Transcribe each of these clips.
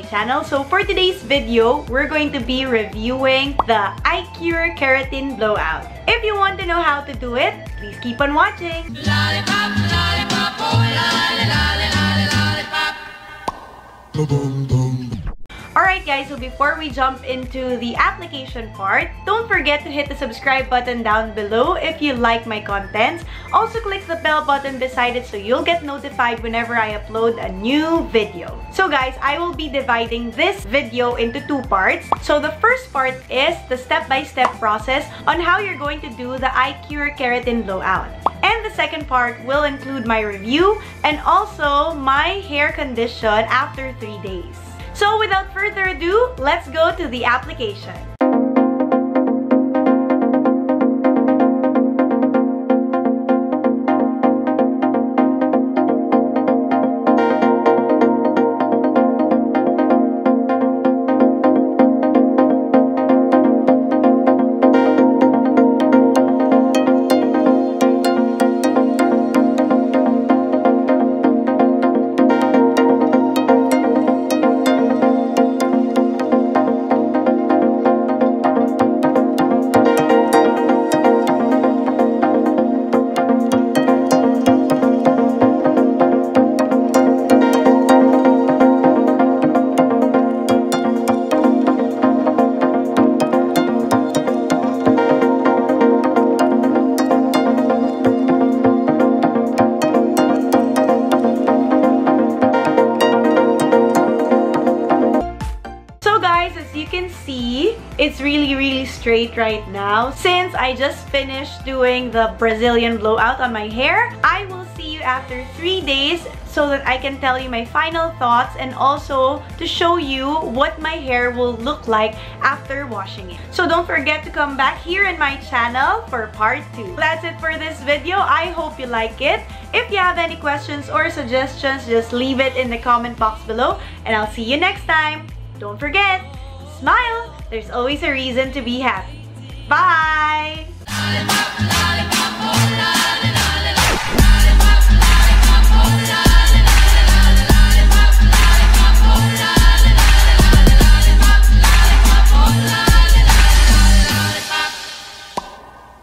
channel. So for today's video, we're going to be reviewing the ICURE Keratin Blowout. If you want to know how to do it, please keep on watching. Lollipop, lollipop, oh, lollipop. Boom, boom. Alright guys, so before we jump into the application part, don't forget to hit the subscribe button down below if you like my content. Also click the bell button beside it so you'll get notified whenever I upload a new video. So guys, I will be dividing this video into two parts. So the first part is the step-by-step process on how you're going to do the ICURE Keratin Blowout. And the second part will include my review and also my hair condition after 3 days. So without further ado, let's go to the application. It's really straight right now. Since I just finished doing the Brazilian blowout on my hair, I will see you after 3 days so that I can tell you my final thoughts and also to show you what my hair will look like after washing it. So don't forget to come back here in my channel for part 2. That's it for this video. I hope you like it. If you have any questions or suggestions, just leave it in the comment box below and I'll see you next time. Don't forget, smile! There's always a reason to be happy. Bye!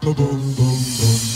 Boom, boom, boom.